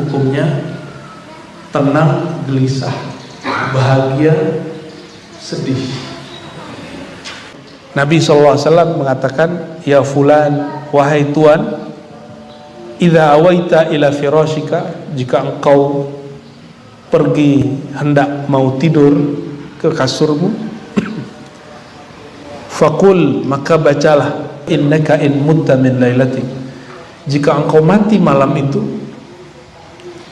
hukumnya tenang, gelisah, bahagia, sedih. Nabi SAW mengatakan, ya fulan, wahai tuan, idza awaita ila firashika, jika engkau pergi hendak mau tidur ke kasurmu, faqul, maka bacalah, innaka in mutta min lailatik, jika engkau mati malam itu,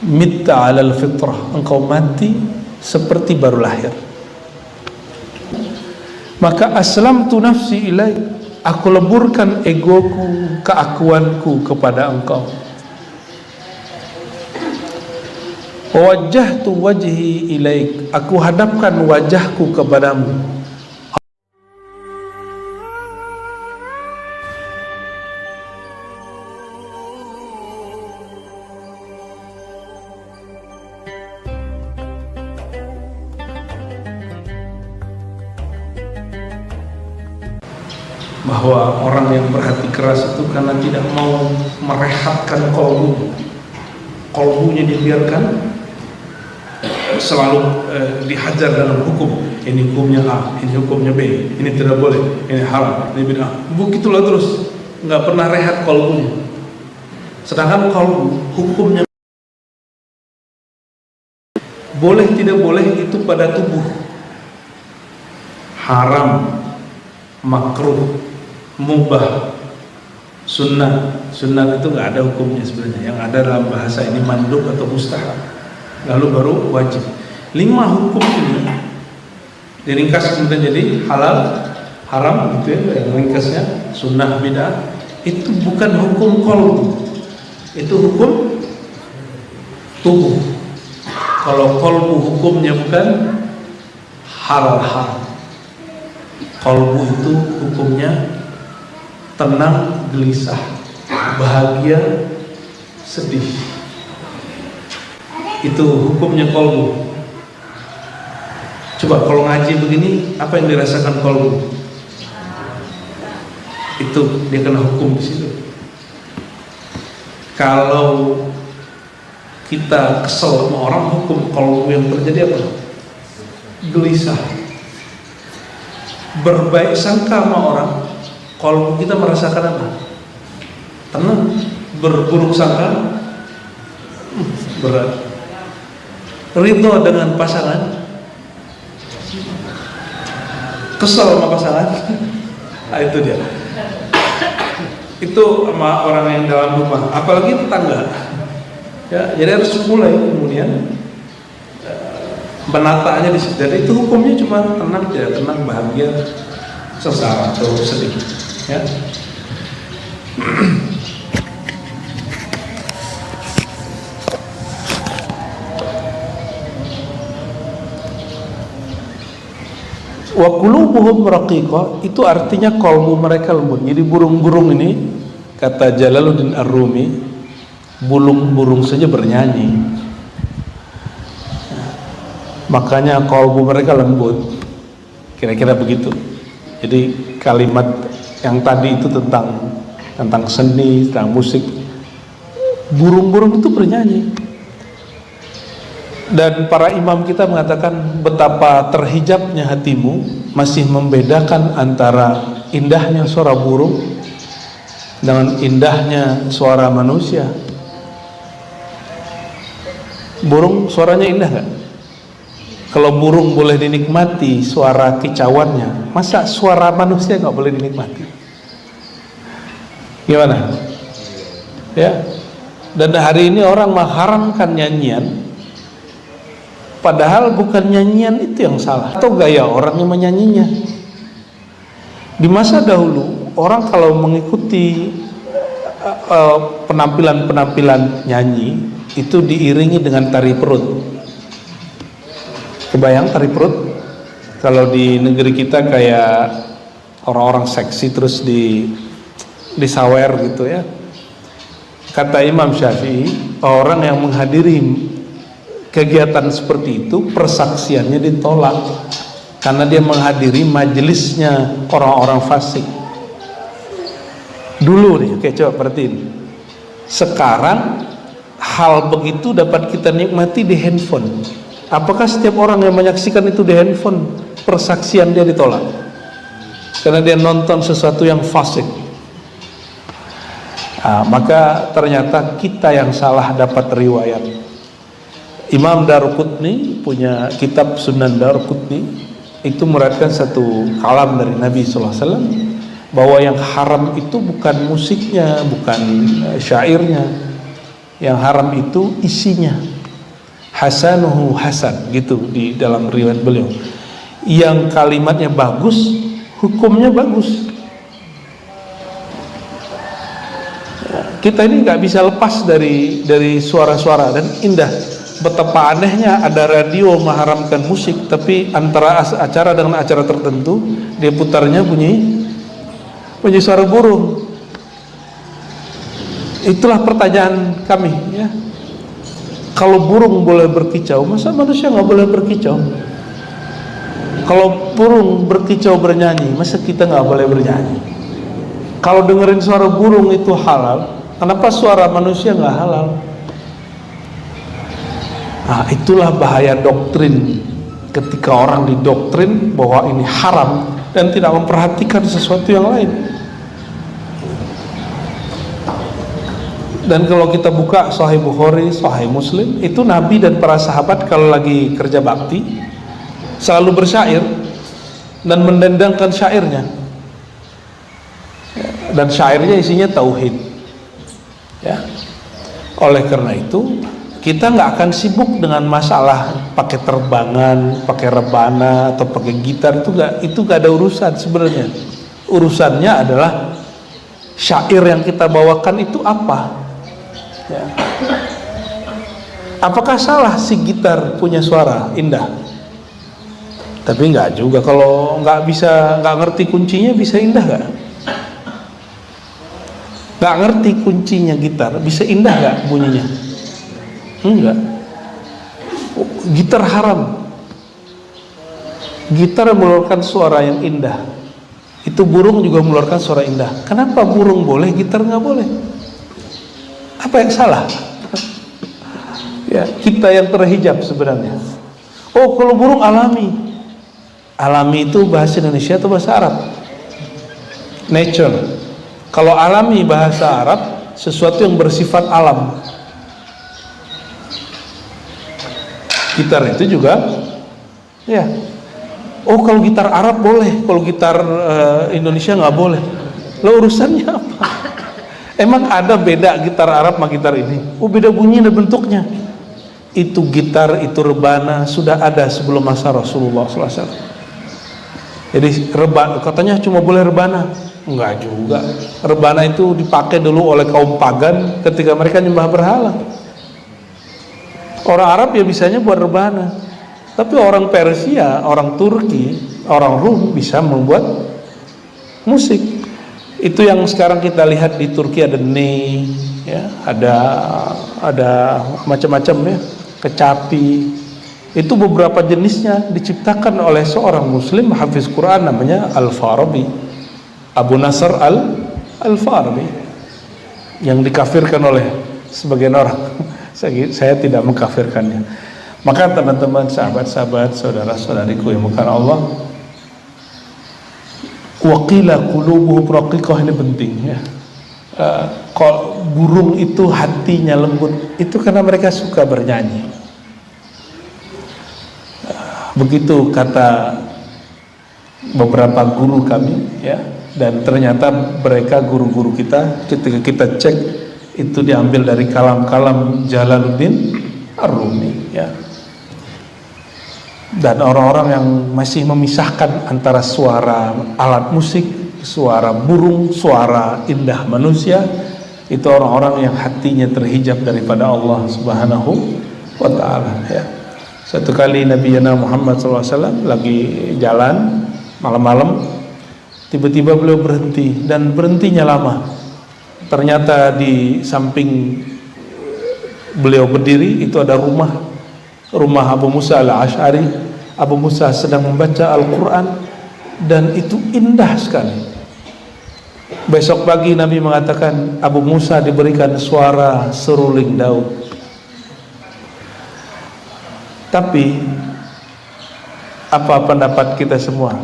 mitta alal fitrah, engkau mati seperti baru lahir. Maka aslamtu nafsi ilaik, aku leburkan egoku, keakuanku kepada engkau. Wajjahtu wajhi ilaik, aku hadapkan wajahku kepadamu. Bahwa orang yang berhati keras itu karena tidak mau merehatkan kolbunya dibiarkan selalu dihajar dalam hukum. Ini hukumnya A, ini hukumnya B, ini tidak boleh, ini haram, ini bid'ah. Begitulah terus, nggak pernah rehat kolbunya. Sedangkan kolbu hukumnya boleh tidak boleh itu pada tubuh, haram, makruh, mubah, sunnah. Sunnah itu nggak ada hukumnya sebenarnya. Yang ada dalam bahasa ini mandub atau mustahab. Lalu baru wajib. 5 hukum ini diringkas kemudian jadi halal, haram, gitu ya. Yang ringkasnya sunnah, bid'ah. Itu bukan hukum qalbu, itu hukum tubuh. Kalau qalbu hukumnya bukan halal haram. Qalbu itu hukumnya tenang, gelisah, bahagia, sedih. Itu hukumnya qalbu. Coba kalau ngaji begini, apa yang dirasakan qalbu? Itu dia kena hukum di situ. Kalau kita kesel sama orang, hukum qalbu yang terjadi apa? Gelisah. Berbaik sangka sama orang, kalau kita merasakan apa? Tenang. Berburuk sangka, berat. Ridho dengan pasangan, kesel sama pasangan, nah, itu dia. Itu sama orang yang dalam rumah, apalagi tetangga. Ya, jadi harus mulai kemudian menataannya di situ. Jadi itu hukumnya cuma tenang, tidak tenang, bahagia, sengsara atau sedih. Ya. Wa qulubuhum raqiqah, itu artinya kalbu mereka lembut. Jadi burung-burung ini, kata Jalaluddin Ar-Rumi, burung-burung saja bernyanyi. Makanya kalbu mereka lembut, kira-kira begitu. Jadi kalimat yang tadi itu tentang seni, tentang musik, burung-burung itu bernyanyi. Dan para imam kita mengatakan betapa terhijabnya hatimu masih membedakan antara indahnya suara burung dengan indahnya suara manusia. Burung suaranya indah kan? Kalau burung boleh dinikmati suara kicauannya, masa suara manusia nggak boleh dinikmati? Gimana? Ya. Dan hari ini orang mengharamkan nyanyian, padahal bukan nyanyian itu yang salah, atau gaya orang yang menyanyinya. Di masa dahulu orang kalau mengikuti penampilan-penampilan nyanyi itu diiringi dengan tari perut. Kebayang tari perut? Kalau di negeri kita kayak orang-orang seksi terus disawer gitu ya. Kata Imam Syafi'i, orang yang menghadiri kegiatan seperti itu persaksiannya ditolak karena dia menghadiri majelisnya orang-orang fasik. Dulu nih, oke coba perhatiin. Sekarang hal begitu dapat kita nikmati di handphone. Apakah setiap orang yang menyaksikan itu di handphone, persaksian dia ditolak karena dia nonton sesuatu yang fasik? Maka ternyata kita yang salah dapat riwayat. Imam Daruqutni punya kitab Sunan Daruqutni, itu meriwayatkan satu kalam dari Nabi SAW bahwa yang haram itu bukan musiknya, bukan syairnya. Yang haram itu isinya. Hasanuhu hasan, gitu di dalam riwayat beliau. Yang kalimatnya bagus, hukumnya bagus. Kita ini nggak bisa lepas dari suara-suara dan indah. Betapa anehnya ada radio mengharamkan musik, tapi antara acara dengan acara tertentu dia putarnya bunyi suara burung. Itulah pertanyaan kami, ya. Kalau burung boleh berkicau, masa manusia nggak boleh berkicau? Kalau burung berkicau bernyanyi, masa kita nggak boleh bernyanyi? Kalau dengerin suara burung itu halal, kenapa suara manusia nggak halal? Itulah bahaya doktrin. Ketika orang didoktrin bahwa ini haram dan tidak memperhatikan sesuatu yang lain. Dan kalau kita buka Sahih Bukhari, Sahih Muslim, itu Nabi dan para sahabat kalau lagi kerja bakti selalu bersyair dan mendendangkan syairnya. Dan syairnya isinya tauhid. Ya. Oleh karena itu kita nggak akan sibuk dengan masalah pakai terbangan, pakai rebana atau pakai gitar, itu nggak ada urusan sebenarnya. Urusannya adalah syair yang kita bawakan itu apa? Ya. Apakah salah si gitar punya suara indah? Tapi nggak juga. Kalau nggak ngerti kuncinya, bisa indah nggak? Nggak ngerti kuncinya gitar, bisa indah nggak bunyinya? Enggak. Gitar haram. Gitar mengeluarkan suara yang indah. Itu burung juga mengeluarkan suara indah. Kenapa burung boleh, gitar nggak boleh? Apa yang salah? Ya, kita yang terhijab sebenarnya. Oh, kalau burung alami. Alami itu bahasa Indonesia atau bahasa Arab? Nature. Kalau alami bahasa Arab, sesuatu yang bersifat alam. Gitar itu juga, ya. Oh, kalau gitar Arab boleh, kalau gitar Indonesia nggak boleh. Lo urusannya apa? Emang ada beda gitar Arab sama gitar ini? Oh, beda bunyi dan bentuknya. Itu gitar, itu rebana sudah ada sebelum masa Rasulullah SAW. Jadi rebana, katanya cuma boleh rebana. Enggak juga. Rebana itu dipakai dulu oleh kaum pagan ketika mereka nyembah berhala. Orang Arab ya bisanya buat rebana, tapi orang Persia, orang Turki, orang Rum bisa membuat musik. Itu yang sekarang kita lihat di Turki, ada ney, ya, ada macam-macam, ya, kecapi. Itu beberapa jenisnya diciptakan oleh seorang Muslim hafiz Quran namanya Al-Farabi, Abu Nasr Al-Farabi, yang dikafirkan oleh sebagian orang. Saya tidak mengkafirkannya. Maka teman-teman, sahabat-sahabat, saudara-saudariku yang bukan Allah, waqila qulubuhum raqiqah, ini penting, ya. Kalau burung itu hatinya lembut, itu karena mereka suka bernyanyi. Begitu kata beberapa guru kami, ya. Dan ternyata mereka guru-guru kita, ketika kita cek, itu diambil dari kalam-kalam Jalaluddin Ar-Rumi, ya. Dan orang-orang yang masih memisahkan antara suara alat musik, suara burung, suara indah manusia, itu orang-orang yang hatinya terhijab daripada Allah Subhanahu wa ta'ala, ya. Satu kali Nabi Muhammad SAW lagi jalan malam-malam, tiba-tiba beliau berhenti, dan berhentinya lama. Ternyata di samping beliau berdiri itu ada rumah Abu Musa al-Ash'ari. Abu Musa sedang membaca Al-Quran, dan itu indah sekali. Besok pagi Nabi mengatakan Abu Musa diberikan suara seruling Daud. Tapi apa pendapat kita semua?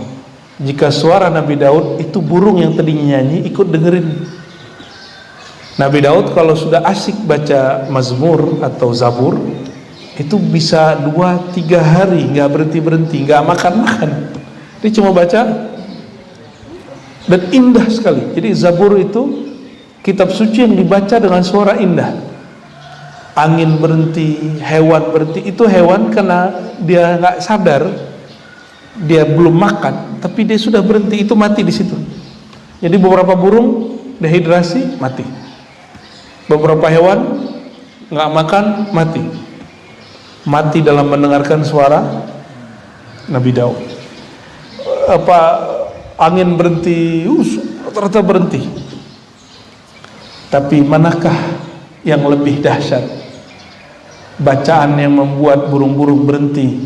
Jika suara Nabi Daud itu burung yang tadinya nyanyi ikut dengerin. Nabi Daud kalau sudah asik baca Mazmur atau Zabur itu bisa 2-3 hari nggak berhenti, nggak makan. Dia cuma baca dan indah sekali. Jadi Zabur itu kitab suci yang dibaca dengan suara indah. Angin berhenti, hewan berhenti. Itu hewan karena dia nggak sadar, dia belum makan, tapi dia sudah berhenti, itu mati di situ. Jadi beberapa burung dehidrasi mati, beberapa hewan nggak makan mati dalam mendengarkan suara Nabi Daud. Angin berhenti, ternyata berhenti. Tapi manakah yang lebih dahsyat? Bacaan yang membuat burung-burung berhenti,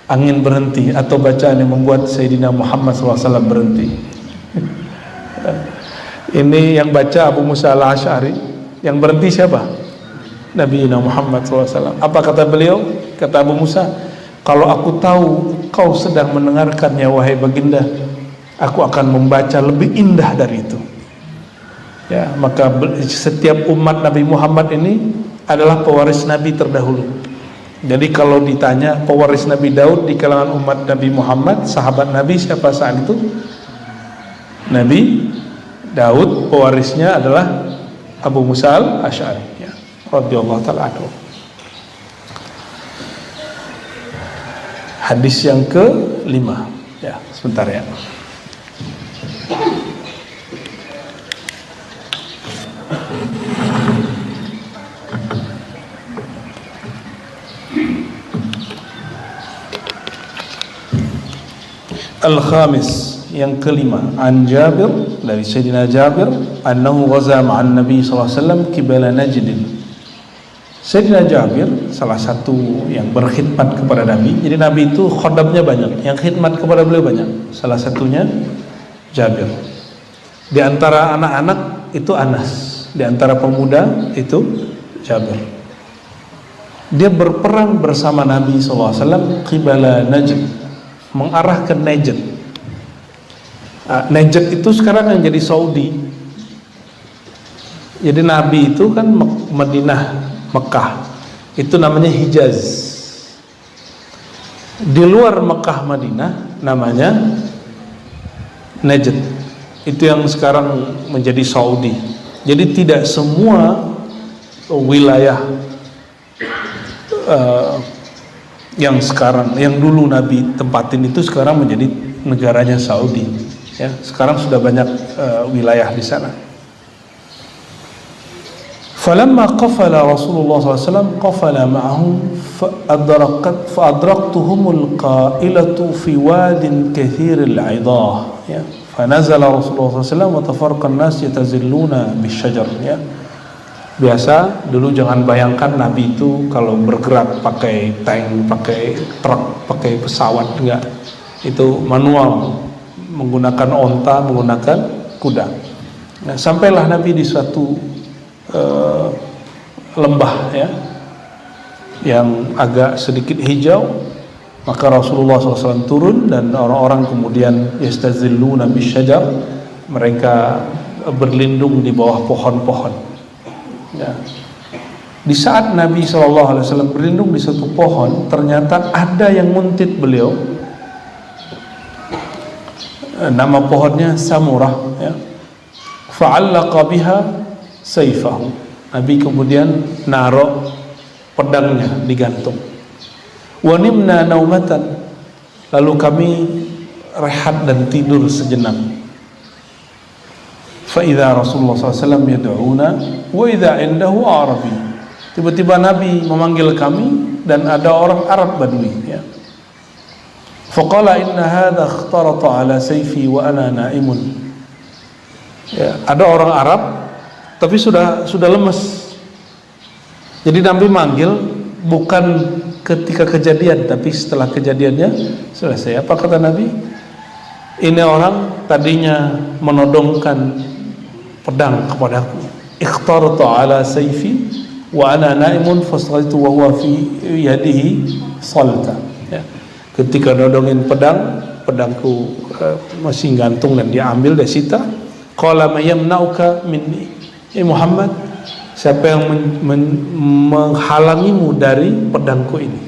angin berhenti, atau bacaan yang membuat Sayyidina Muhammad SAW berhenti? Ini yang baca Abu Musa al-Asy'ari, yang berhenti siapa? Nabi Muhammad SAW. Apa kata beliau? Kata Abu Musa, kalau aku tahu kau sedang mendengarkannya wahai baginda, aku akan membaca lebih indah dari itu. Ya, maka setiap umat Nabi Muhammad ini adalah pewaris Nabi terdahulu. Jadi kalau ditanya pewaris Nabi Daud di kalangan umat Nabi Muhammad, sahabat Nabi siapa saat itu? Nabi Daud, pewarisnya adalah Abu Musa al-Asy'ari, ya, radhiyallahu ta'ala anhu. Hadis yang ke-5, ya, sebentar ya. Al-Khamis, yang ke-5, an Jabir, dari Sayyidina Jabir, annahu ghaza ma'an Nabi SAW qibala Najd. Sayyidina Jabir salah satu yang berkhidmat kepada Nabi. Jadi Nabi itu khodamnya banyak, yang khidmat kepada beliau banyak. Salah satunya Jabir. Di antara anak-anak itu Anas, di antara pemuda itu Jabir. Dia berperang bersama Nabi SAW qibala Najd, mengarah ke Najd. Najd itu sekarang yang jadi Saudi. Jadi Nabi itu kan Madinah, Mekah, itu namanya Hijaz. Di luar Mekah, Madinah namanya Najd. Itu yang sekarang menjadi Saudi. Jadi tidak semua wilayah yang sekarang, yang dulu Nabi tempatin itu sekarang menjadi negaranya Saudi. Ya, sekarang sudah banyak wilayah di sana. Falamma qafala Rasulullah SAW qafala ma'ahu fa'adraktuhumul qailatu fi wadin kathiril 'idah. Ya, fanazala Rasulullah SAW wa tafarraqa an-nas yatazilluna bisyajar. Ya. Biasa dulu jangan bayangkan Nabi itu kalau bergerak pakai tank, pakai truk, pakai pesawat, enggak. Itu manual, menggunakan onta, menggunakan kuda. Nah, sampailah Nabi di suatu lembah, ya, yang agak sedikit hijau. Maka Rasulullah SAW turun dan orang-orang kemudian yastazilluna bisyajar, mereka berlindung di bawah pohon-pohon. Ya. Di saat Nabi SAW berlindung di satu pohon, ternyata ada yang nguntit beliau. Nama pohonnya Samurah, ya. Fa'allaqa biha sayfahu. Nabi kemudian naruh pedangnya digantung. Wa nimna naumatan. Lalu kami rehat dan tidur sejenak. Fa'idha Rasulullah SAW yad'una wa idha indahu Arabi. Tiba-tiba Nabi memanggil kami dan ada orang Arab Badui, ya. Faqala inna hadha ikhtarata ala sayfi wa ana na'imun. Ya, ada orang Arab tapi sudah lemes. Jadi Nabi manggil bukan ketika kejadian, tapi setelah kejadiannya selesai. Apa kata Nabi? Ini orang tadinya menodongkan pedang kepadaku. Ikhtarta ala sayfi wa ana naimun fastaqaitu wa huwa fi yadihi salta. Ya. Ketika nodongin pedangku masih gantung dan diambil, dia sita. Qala may yamna'uka minni, Muhammad, siapa yang menghalangimu dari pedangku ini?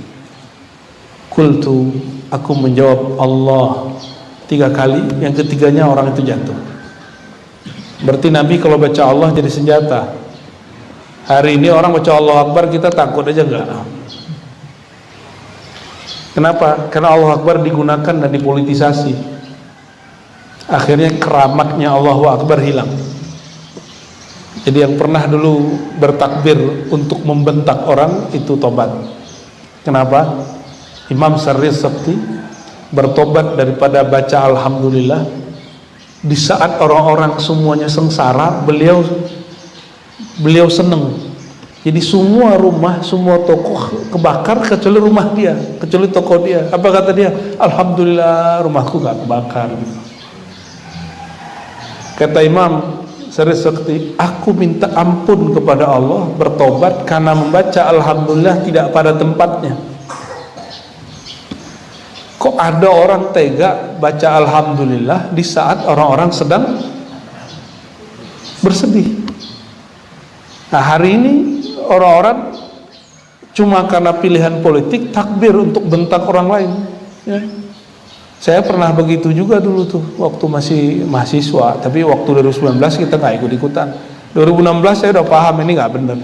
Qultu, aku menjawab Allah 3 kali, yang ketiganya orang itu jatuh. Berarti Nabi kalau baca Allah jadi senjata. Hari ini orang baca Allah Akbar kita takut aja enggak? Kenapa? Karena Allah Akbar digunakan dan dipolitisasi. Akhirnya keramatnya Allahu Akbar hilang. Jadi yang pernah dulu bertakbir untuk membentak orang itu tobat. Kenapa? Imam Syarif Sabti bertobat daripada baca Alhamdulillah. Di saat orang-orang semuanya sengsara, beliau senang. Jadi semua rumah, semua toko kebakar kecuali rumah dia, kecuali toko dia. Apa kata dia? Alhamdulillah rumahku gak kebakar. Kata Imam Syarif Sakti, aku minta ampun kepada Allah, bertobat karena membaca Alhamdulillah tidak pada tempatnya. Kok ada orang tega baca Alhamdulillah di saat orang-orang sedang bersedih? Nah, hari ini orang-orang cuma karena pilihan politik takbir untuk bentak orang lain, ya. Saya pernah begitu juga dulu tuh waktu masih mahasiswa, tapi waktu 2019 kita nggak ikut-ikutan. 2016 saya udah paham ini nggak benar,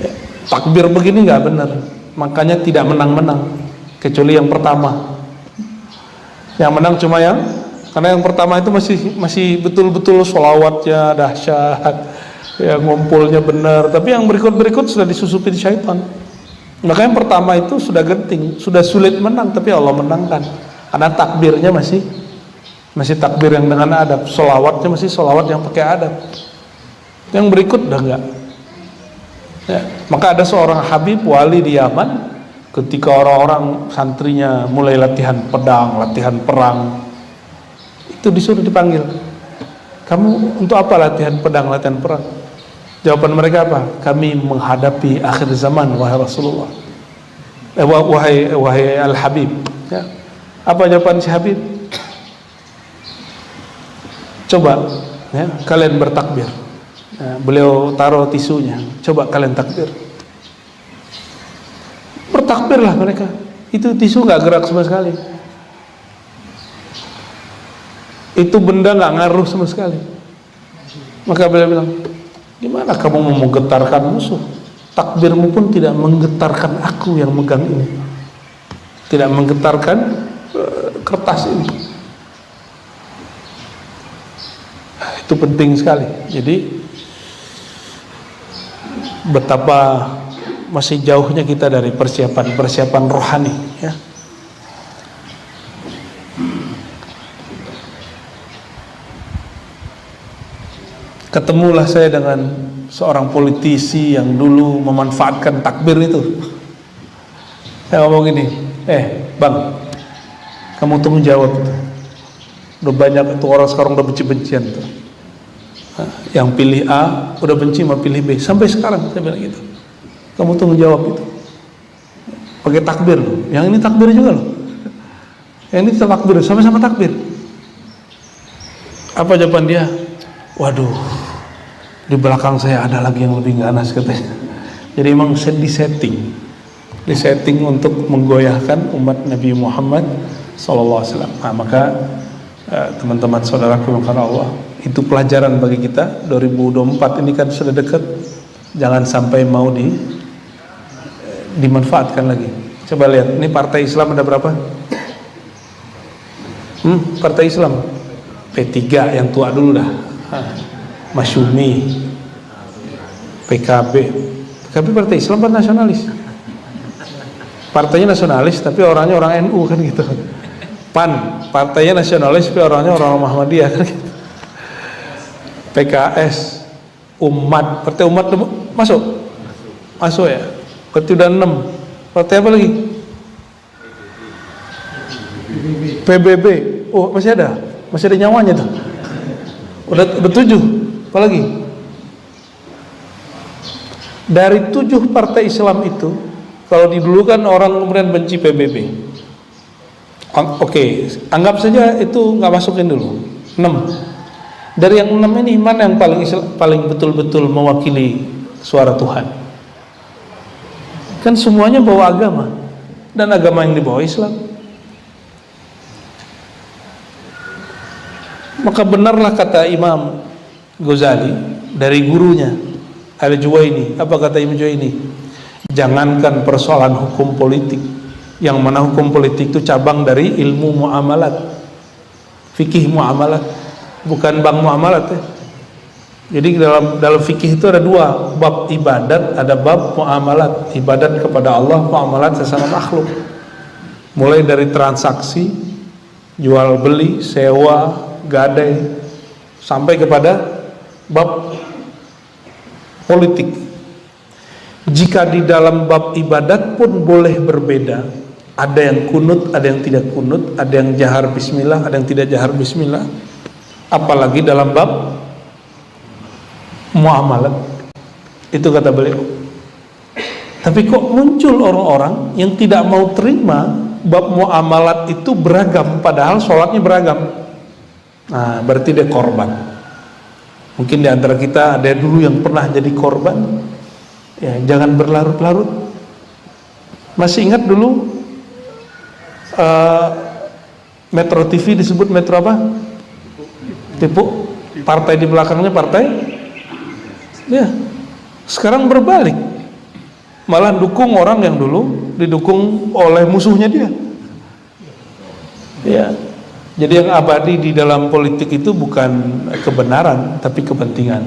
ya, takbir begini nggak benar, makanya tidak menang-menang kecuali yang pertama. Yang menang cuma karena yang pertama itu masih betul-betul sholawatnya dahsyat, ya, ngumpulnya benar. Tapi yang berikut-berikut sudah disusupin syaitan. Maka yang pertama itu sudah genting, sudah sulit menang, tapi Allah menangkan. Karena takbirnya masih takbir yang dengan adab, sholawatnya masih sholawat yang pakai adab. Yang berikut udah enggak. Ya, maka ada seorang Habib wali di Yaman, ketika orang-orang santrinya mulai latihan pedang, latihan perang, itu disuruh dipanggil. Kamu untuk apa latihan pedang, latihan perang? Jawaban mereka apa? Kami menghadapi akhir zaman, wahai Rasulullah. Wahai Al-Habib. Ya. Apa jawaban si Habib? Coba, ya, kalian bertakbir. Ya, beliau taruh tisunya. Coba kalian takbir. Bertakbirlah mereka. Itu tisu nggak gerak sama sekali. Itu benda nggak ngaruh sama sekali. Maka beliau bilang, gimana kamu mau menggetarkan musuh? Takbirmu pun tidak menggetarkan aku yang megang ini, tidak menggetarkan kertas ini. Itu penting sekali. Jadi betapa masih jauhnya kita dari persiapan rohani, ya. Ketemulah saya dengan seorang politisi yang dulu memanfaatkan takbir itu. Saya ngomong gini, bang, kamu tunggu jawab itu. Udah banyak tuh orang sekarang udah benci-bencian tuh. Yang pilih A udah benci sama pilih B. Sampai sekarang saya bilang gitu. Kamu tunggu jawab itu. Pakai takbir loh. Yang ini takbir juga loh. Yang ini takbir, sama-sama takbir. Apa jawaban dia? Waduh, di belakang saya ada lagi yang lebih ganas katanya. Jadi emang disetting untuk menggoyahkan umat Nabi Muhammad SAW. Nah, maka teman-teman saudaraku yang karena Allah, itu pelajaran bagi kita. 2024 ini kan sudah dekat, jangan sampai mau dimanfaatkan lagi. Coba lihat, ini partai Islam ada berapa? Partai Islam P3 yang tua dulu dah, Masyumi, PKB partai Islam kan nasionalis. Partainya nasionalis tapi orangnya orang NU kan gitu. PAN partainya nasionalis tapi orangnya orang Muhammadiyah kan gitu. PKS Umat, partai Umat masuk ya. Berarti udah 6. Partai apa lagi? PBB. Oh, masih ada nyawanya tuh. Udah 7. Apa lagi? Dari 7 partai Islam itu, kalau didulukan orang kemudian benci PBB, oke, anggap saja itu nggak masukin dulu. 6. Dari yang 6 ini mana yang paling betul-betul mewakili suara Tuhan? Kan semuanya bawa agama, dan agama yang dibawa Islam. Maka benarlah kata Imam Ghazali dari gurunya Al-Juwaini. Apa kata Imam Juwaini? Jangankan persoalan hukum politik, yang mana hukum politik itu cabang dari ilmu muamalat, fikih muamalat, bukan bank muamalat ya. Jadi dalam fikih itu ada 2 bab ibadat, ada bab muamalat, ibadat kepada Allah, muamalat sesama makhluk. Mulai dari transaksi, jual beli, sewa, gadai, sampai kepada bab politik. Jika di dalam bab ibadat pun boleh berbeda, ada yang kunut, ada yang tidak kunut, ada yang jahar bismillah, ada yang tidak jahar bismillah, apalagi dalam bab muamalat. Itu kata beliau. Tapi kok muncul orang-orang yang tidak mau terima bab muamalat itu beragam, padahal sholatnya beragam. Nah, berarti dia korban. Mungkin di antara kita ada dulu yang pernah jadi korban. Ya, jangan berlarut-larut. Masih ingat dulu Metro TV disebut Metro apa? Tipu. Partai di belakangnya partai. Ya. Sekarang berbalik. Malah dukung orang yang dulu didukung oleh musuhnya dia. Ya. Jadi yang abadi di dalam politik itu bukan kebenaran, tapi kepentingan.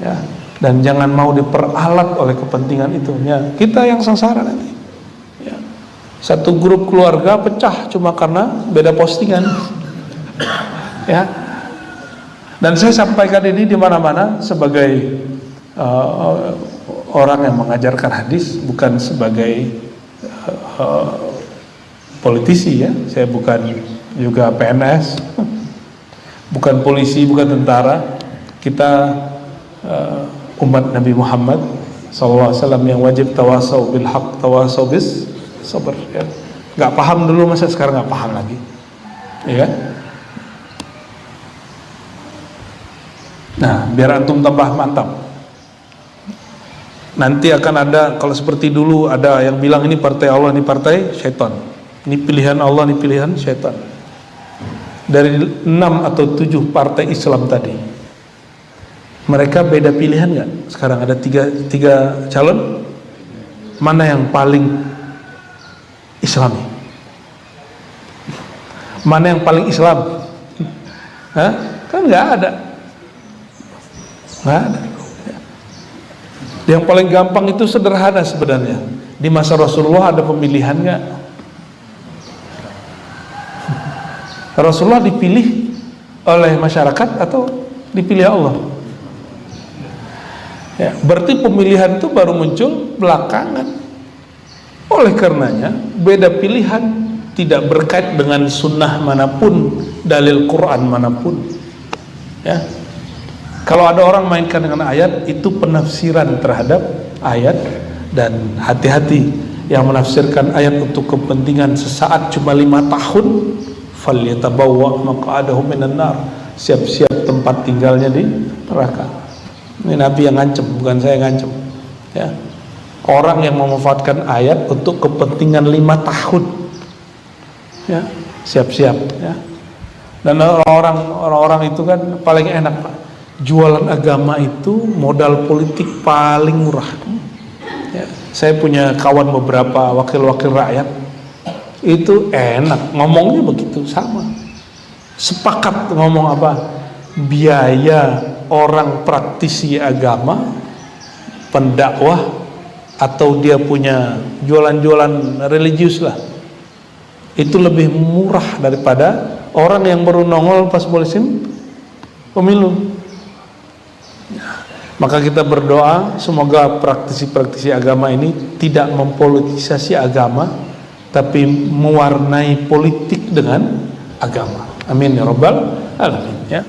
Ya. Dan jangan mau diperalat oleh kepentingan itu. Ya. Kita yang sengsara nanti. Ya. Satu grup keluarga pecah cuma karena beda postingan. Ya. Dan saya sampaikan ini di mana-mana sebagai orang yang mengajarkan hadis, bukan sebagai politisi ya. Saya bukan juga PNS, bukan polisi, bukan tentara. Kita umat Nabi Muhammad SAW yang wajib tawasau bil haq, tawasau bis sabr. Ya. Gak paham dulu, masa sekarang gak paham lagi? Ya. Nah, biar antum tambah mantap. Nanti akan ada, kalau seperti dulu ada yang bilang ini partai Allah, ini partai syaitan, ini pilihan Allah, ini pilihan syaitan. Dari 6 atau 7 partai Islam tadi, mereka beda pilihan nggak? Sekarang ada tiga calon, mana yang paling Islami? Mana yang paling Islam? Hah? Kan nggak ada. Nggak ada. Yang paling gampang itu sederhana sebenarnya. Di masa Rasulullah ada pemilihan nggak? Rasulullah dipilih oleh masyarakat atau dipilih Allah? Ya, berarti pemilihan itu baru muncul belakangan. Oleh karenanya beda pilihan tidak berkait dengan sunnah manapun, dalil Quran manapun. Ya. Kalau ada orang mainkan dengan ayat, itu penafsiran terhadap ayat, dan hati-hati yang menafsirkan ayat untuk kepentingan sesaat cuma 5 tahun. Falyatabawwa maq'adahu minan nar. Siap-siap tempat tinggalnya di neraka. Ini Nabi yang ngancem, bukan saya yang ngancem. Ya. Orang yang memanfaatkan ayat untuk kepentingan 5 tahun. Ya, siap-siap ya. Dan orang-orang itu kan paling enak, Pak. Jualan agama itu modal politik paling murah. Ya. Saya punya kawan beberapa wakil-wakil rakyat. Itu enak ngomongnya begitu, sama sepakat ngomong apa, biaya orang praktisi agama, pendakwah, atau dia punya jualan-jualan religius lah, itu lebih murah daripada orang yang baru nongol pas musim pemilu. Maka kita berdoa semoga praktisi-praktisi agama ini tidak mempolitisasi agama, tapi mewarnai politik dengan agama. Amin ya rabbal alamin ya.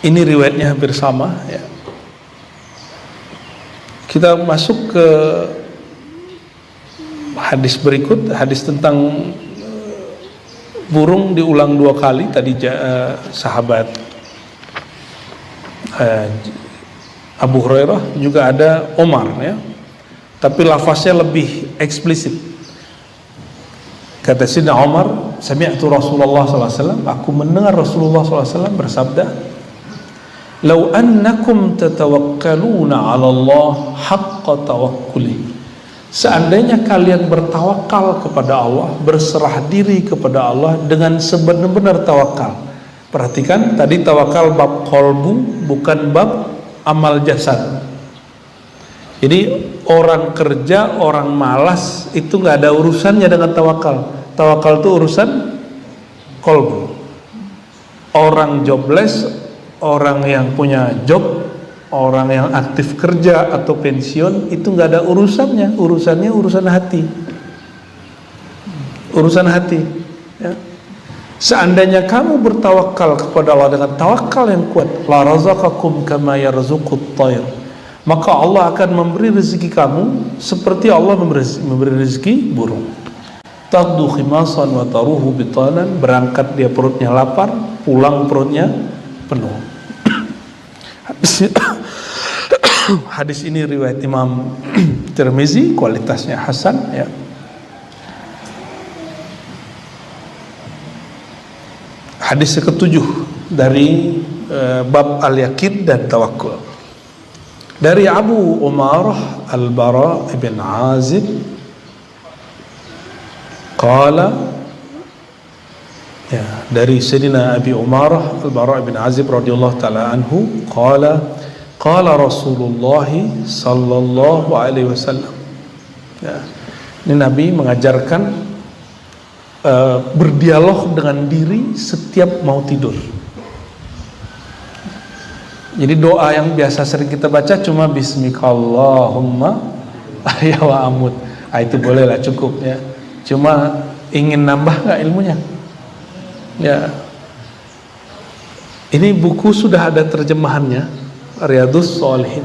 Ini riwayatnya hampir sama ya. Kita masuk ke hadis berikut, hadis tentang burung diulang 2 kali. Tadi sahabat Abu Hurairah, juga ada Umar ya. Tapi lafaznya lebih eksplisit. Kata Sayyidina Umar, sami'tu Rasulullah SAW, aku mendengar Rasulullah SAW bersabda, "Lau annakum tatawakkaluna 'ala Allah haqqa tawakkuli." Seandainya kalian bertawakal kepada Allah, berserah diri kepada Allah dengan sebenar-benar tawakal. Perhatikan, tadi tawakal bab qalbu, bukan bab amal jasad. Jadi orang kerja, orang malas itu nggak ada urusannya dengan tawakal. Tawakal itu urusan qalbu. Orang jobless, orang yang punya job, orang yang aktif kerja atau pensiun, itu nggak ada urusannya. Urusannya urusan hati. Urusan hati ya. Seandainya kamu bertawakal kepada Allah dengan tawakal yang kuat, la razaqakum kama yarzuqut tayr, maka Allah akan memberi rezeki kamu seperti Allah memberi rezeki burung. Taqdu khimasan wa taruhu bitanan, berangkat dia perutnya lapar, pulang perutnya penuh. Hadis ini riwayat Imam Tirmizi, kualitasnya hasan ya. Hadis ke-7 dari bab al-yaqin dan tawakkul. Dari Abu Umarah Al-Bara ibn Azib qala, ya, dari Sayyidina Abi Umarah Al-Bara ibn Azib radhiyallahu taala anhu qala qala Rasulullah sallallahu alaihi wasallam. Ya, ini Nabi mengajarkan berdialog dengan diri setiap mau tidur. Jadi doa yang biasa sering kita baca cuma bismikallahumma ahya wa amut. Itu boleh lah, cukup ya. Cuma ingin nambah nggak ilmunya? Ya. Ini buku sudah ada terjemahannya, Riyadhus Shalihin.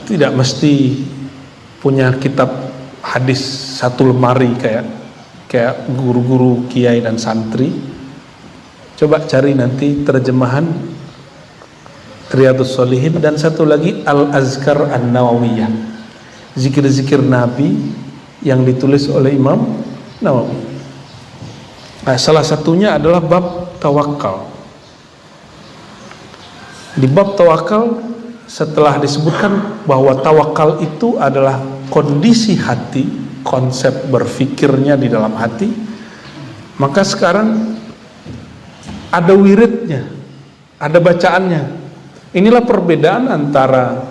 Tidak mesti punya kitab hadis satu lemari kayak guru-guru kiai dan santri. Coba cari nanti terjemahan Riyadhus Shalihin, dan satu lagi Al-Azkar An-Nawawiyah, zikir-zikir Nabi yang ditulis oleh Imam Nawawi. Nah, salah satunya adalah bab tawakal. Di bab tawakal, setelah disebutkan bahwa tawakal itu adalah kondisi hati, konsep berfikirnya di dalam hati, maka sekarang ada wiridnya, ada bacaannya. Inilah perbedaan antara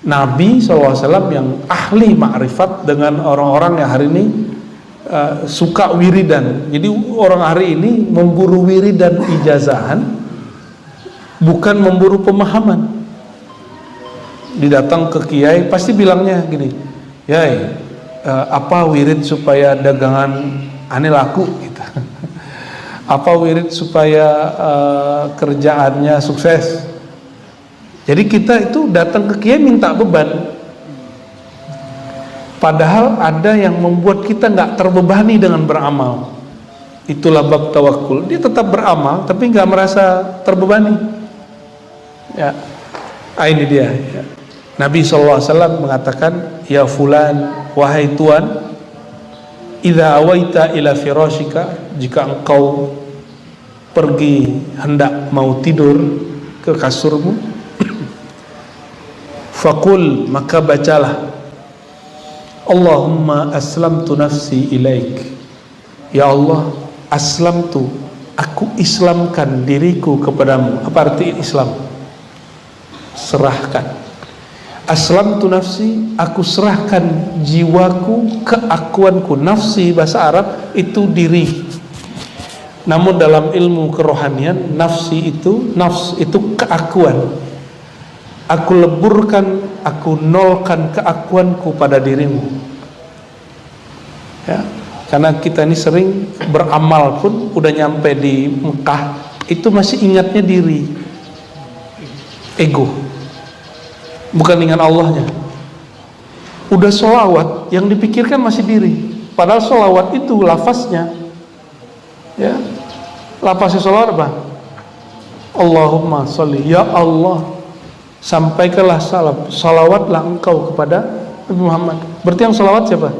Nabi SAW yang ahli ma'rifat dengan orang-orang yang hari ini suka wiridan. Jadi orang hari ini memburu wiridan ijazahan, bukan memburu pemahaman. Didatang ke kiai pasti bilangnya gini, "Yai, apa wirid supaya dagangan aneh laku gitu. Apa wirid supaya kerjaannya sukses." Jadi kita itu datang ke kiai minta beban, padahal ada yang membuat kita nggak terbebani dengan beramal. Itulah bab tawakul. Dia tetap beramal tapi nggak merasa terbebani ya. Ini dia ya. Nabi SAW mengatakan, "Ya fulan, wahai tuan, idza awaita ila firashika, jika engkau pergi hendak mau tidur ke kasurmu, faqul, maka bacalah, Allahumma aslamtu nafsi ilaik." Ya Allah, aslamtu, aku islamkan diriku kepadamu. Apa arti Islam? Serahkan. Aslamtu nafsi, aku serahkan jiwaku, keakuanku. Nafsi bahasa Arab itu diri. Namun dalam ilmu kerohanian, nafs itu keakuan. Aku leburkan, aku nolkan keakuanku pada dirimu ya. Karena kita ini sering beramal pun udah nyampe di Mekah, itu masih ingatnya diri, ego, bukan ingat Allahnya. Udah sholawat, yang dipikirkan masih diri, padahal sholawat itu lafaznya, ya, lafaznya sholawat apa? Allahumma sholli, ya Allah, sampaikanlah salawatlah engkau kepada Nabi Muhammad. Berarti yang salawat siapa?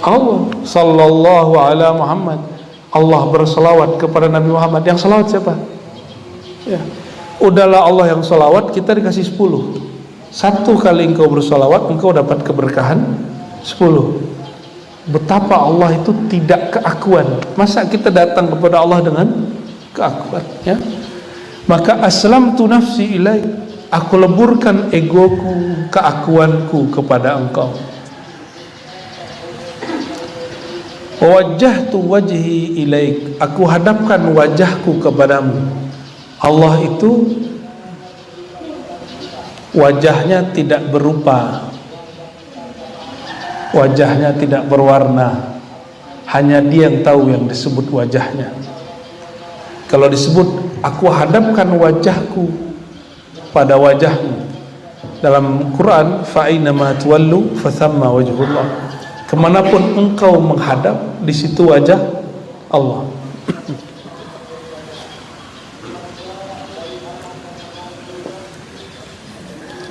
Allah. Sallallahu ala Muhammad. Allah bersalawat kepada Nabi Muhammad. Yang salawat siapa? Ya. Udahlah Allah yang salawat, kita dikasih 10. 1 kali engkau bersalawat, engkau dapat keberkahan 10. Betapa Allah itu tidak keakuan. Masa kita datang kepada Allah dengan keakuan, ya? Maka aslamtu nafsi ilaik, aku leburkan egoku, keakuanku kepada engkau. Wajjahtu wajhi ilaik, aku hadapkan wajahku kepadamu. Allah itu wajahnya tidak berupa, wajahnya tidak berwarna, hanya Dia yang tahu yang disebut wajahnya. Kalau disebut aku hadapkan wajahku pada wajahmu, dalam Quran fa ainama tuwallu fathamma wajhullah, kemanapun engkau menghadap, di situ wajah Allah.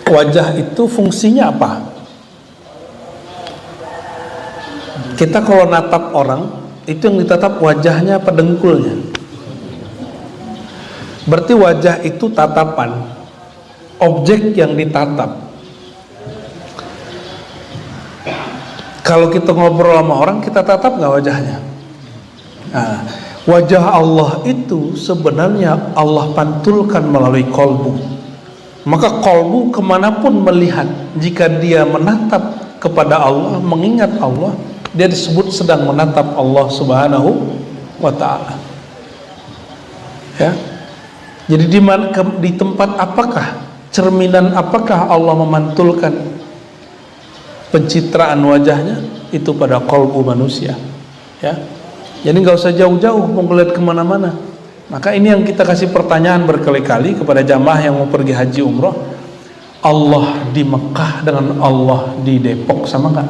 Wajah itu fungsinya apa? Kita kalau natap orang, itu yang ditatap wajahnya apa dengkulnya? Berarti wajah itu tatapan, objek yang ditatap. Kalau kita ngobrol sama orang, kita tatap nggak wajahnya? Nah, wajah Allah itu sebenarnya Allah pantulkan melalui kolbu. Maka kolbu kemanapun melihat, jika dia menatap kepada Allah, mengingat Allah, dia disebut sedang menatap Allah Subhanahu wa ta'ala. Ya. Jadi di tempat apakah, cerminan apakah Allah memantulkan pencitraan wajahnya? Itu pada kolbu manusia, ya. Jadi nggak usah jauh-jauh mau ngeliat kemana-mana. Maka ini yang kita kasih pertanyaan berkali-kali kepada jamaah yang mau pergi haji umroh. Allah di Mekah dengan Allah di Depok sama nggak?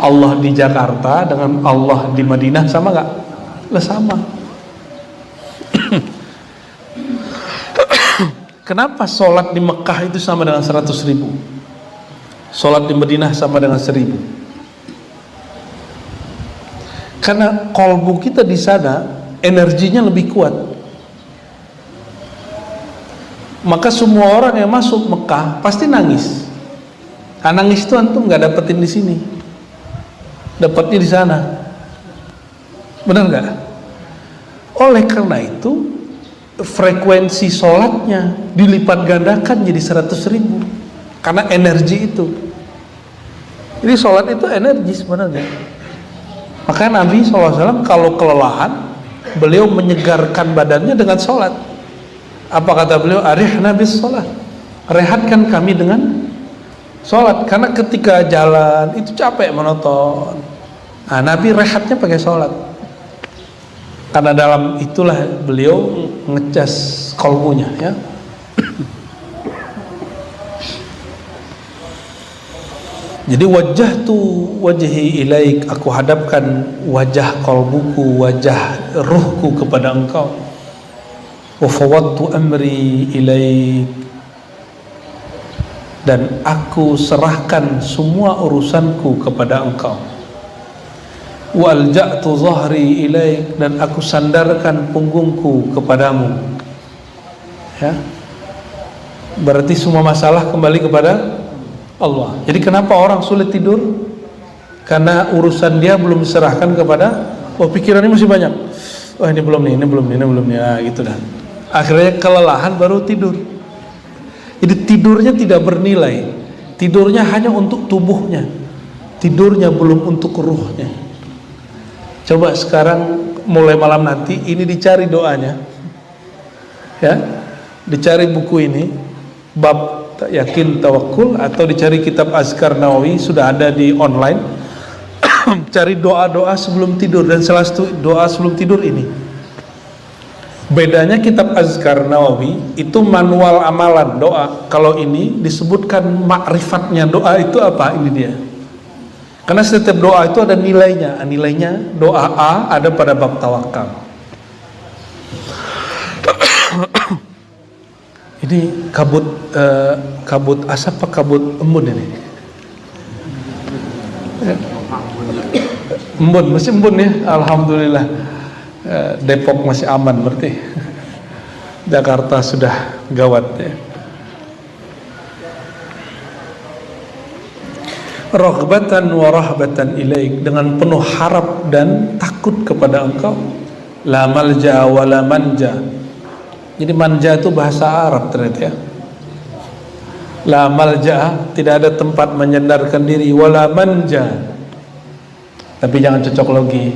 Allah di Jakarta dengan Allah di Madinah sama nggak? Lah sama. Kenapa sholat di Mekah itu sama dengan 100.000? Sholat di Madinah sama dengan 1.000? Karena kolbu kita di sana energinya lebih kuat. Maka semua orang yang masuk Mekah pasti nangis. Nah, nangis itu antum nggak dapetin di sini, dapatnya di sana. Benar nggak? Oleh karena itu frekuensi sholatnya dilipat gandakan jadi 100.000 karena energi itu. Jadi sholat itu energi sebenarnya. Maka Nabi SAW kalau kelelahan, beliau menyegarkan badannya dengan sholat. Apa kata beliau? Arihna bis sholat, rehatkan kami dengan sholat. Karena ketika jalan itu capek, monoton. Nah, Nabi rehatnya pakai sholat. Karena dalam itulah beliau ngecas kolbunya, ya. Jadi wajjahtu wajhi ilaik, aku hadapkan wajah kolbuku, wajah ruhku kepada engkau. Wa fawwadtu amri ilaik, dan aku serahkan semua urusanku kepada engkau. Wa alja'tu zahri ilaik, dan aku sandarkan punggungku kepadamu. Ya. Berarti semua masalah kembali kepada Allah. Jadi kenapa orang sulit tidur? Karena urusan dia belum diserahkan kepada, oh pikirannya masih banyak. Oh ini belum nih, ini belum nih, ini belum nih, ya, gitu dah. Akhirnya kelelahan baru tidur. Jadi tidurnya tidak bernilai. Tidurnya hanya untuk tubuhnya. Tidurnya belum untuk ruhnya. Coba sekarang mulai malam nanti ini dicari doanya. Ya. Dicari buku ini, bab yakin tawakul, atau dicari kitab Azkar Nawawi, sudah ada di online. cari doa-doa sebelum tidur, dan salah satu doa sebelum tidur ini. Bedanya kitab Azkar Nawawi itu manual amalan doa. Kalau ini disebutkan makrifatnya doa itu apa? Ini dia. Karena setiap doa itu ada nilainya. Nilainya doa A ada pada bab tawakal. Ini kabut asap apa kabut embun ini? Embun, masih embun ya. Alhamdulillah. Depok masih aman berarti. Jakarta sudah gawat ya. Raghbatan wa rahbatan ilaik, dengan penuh harap dan takut kepada engkau. La malja wa la manja. Jadi manja itu bahasa Arab ternyata ya. La malja, tidak ada tempat menyandarkan diri, wala manja. Tapi jangan cocok logi.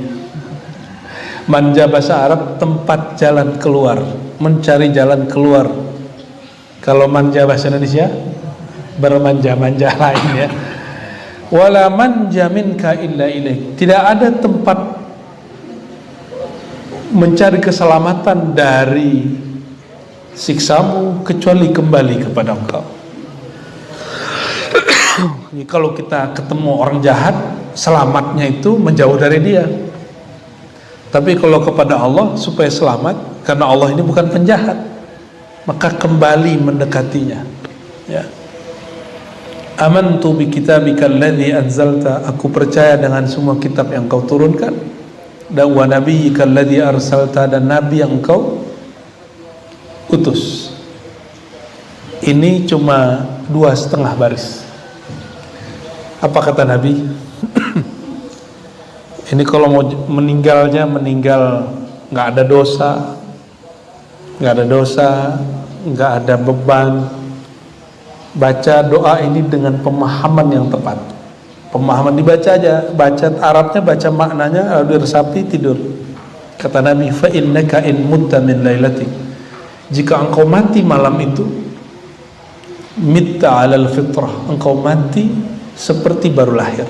Manja bahasa Arab tempat jalan keluar, mencari jalan keluar. Kalau manja bahasa Indonesia bermanja-manja lain ya. Wala manja minka illa ilaik. Tidak ada tempat mencari keselamatan dari siksamu kecuali kembali kepada engkau. Kalau kita ketemu orang jahat, selamatnya itu menjauh dari dia. Tapi kalau kepada Allah supaya selamat, karena Allah ini bukan penjahat, maka kembali mendekatinya ya. Amantu bi kitabika alladhi anzalta, aku percaya dengan semua kitab yang kau turunkan, dan wa nabiyyika alladhi arsalta, dan nabi yang kau utus. Ini cuma 2,5 baris. Apa kata Nabi? Ini kalau mau meninggalnya, meninggal nggak ada dosa, nggak ada beban. Baca doa ini dengan pemahaman yang tepat. Pemahaman dibaca aja, baca Arabnya, baca maknanya, lalu diresapi, tidur. Kata Nabi, fa innaka in mutta min lailatik, jika engkau mati malam itu, mitta alal fitrah, engkau mati seperti baru lahir.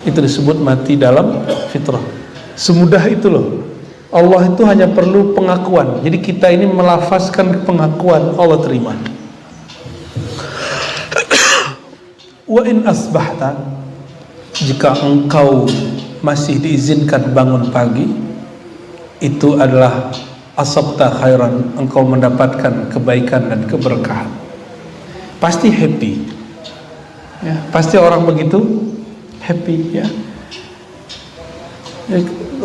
Itu disebut mati dalam fitrah. Semudah itu loh. Allah itu hanya perlu pengakuan. Jadi kita ini melafazkan pengakuan, Allah terima. Wa in asbahta, jika engkau masih diizinkan bangun pagi, itu adalah asabta khairan, engkau mendapatkan kebaikan dan keberkahan. Pasti happy ya, pasti orang begitu happy ya.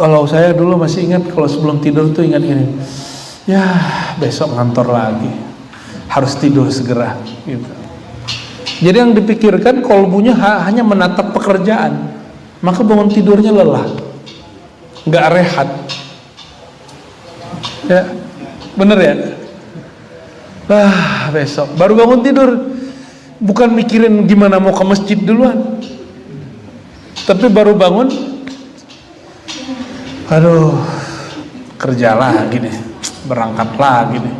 Kalau saya dulu masih ingat, kalau sebelum tidur tuh ingat gini, ya besok ngantor lagi, harus tidur segera gitu. Jadi yang dipikirkan kolbunya hanya menatap pekerjaan, maka bangun tidurnya lelah, nggak rehat ya, bener ya. Besok baru bangun tidur, bukan mikirin gimana mau ke masjid duluan, tapi baru bangun, aduh kerja lagi nih, berangkat lagi nih.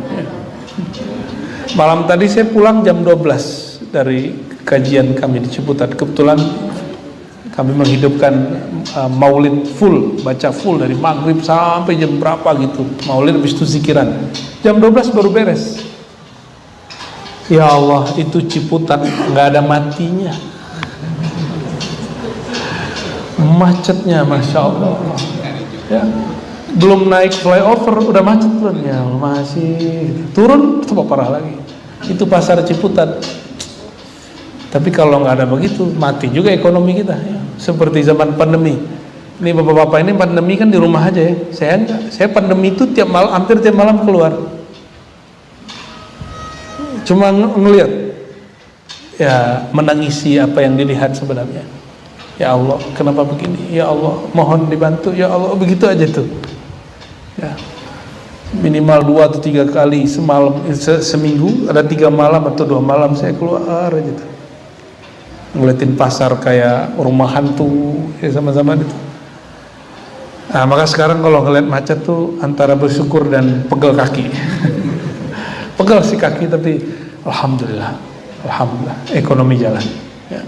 Malam tadi saya pulang jam 12 dari kajian kami di Ciputat. Kebetulan kami menghidupkan maulid full, baca full dari maghrib sampai jam berapa gitu, maulid habis itu zikiran. Jam 12 baru beres. Ya Allah, itu Ciputat nggak ada matinya, macetnya Masya Allah ya. Belum naik flyover udah macet belum ya, masih turun tambah parah lagi. Itu pasar Ciputat. Tapi kalau nggak ada begitu, mati juga ekonomi kita ya. Seperti zaman pandemi ini, bapak-bapak ini pandemi kan di rumah aja ya. Saya pandemi itu tiap malam, hampir tiap malam keluar, cuma ngelihat ya, menangisi apa yang dilihat sebenarnya. Ya Allah, kenapa begini? Ya Allah, mohon dibantu. Ya Allah, begitu aja tuh ya. Minimal 2 atau 3 kali seminggu, ada 3 malam atau 2 malam saya keluar aja tuh, ngeliatin pasar kayak rumah hantu ya, sama-sama itu. Nah, maka sekarang kalau ngeliat macet tuh antara bersyukur dan pegel kaki. Pegel sih kaki, tapi alhamdulillah ekonomi jalan ya.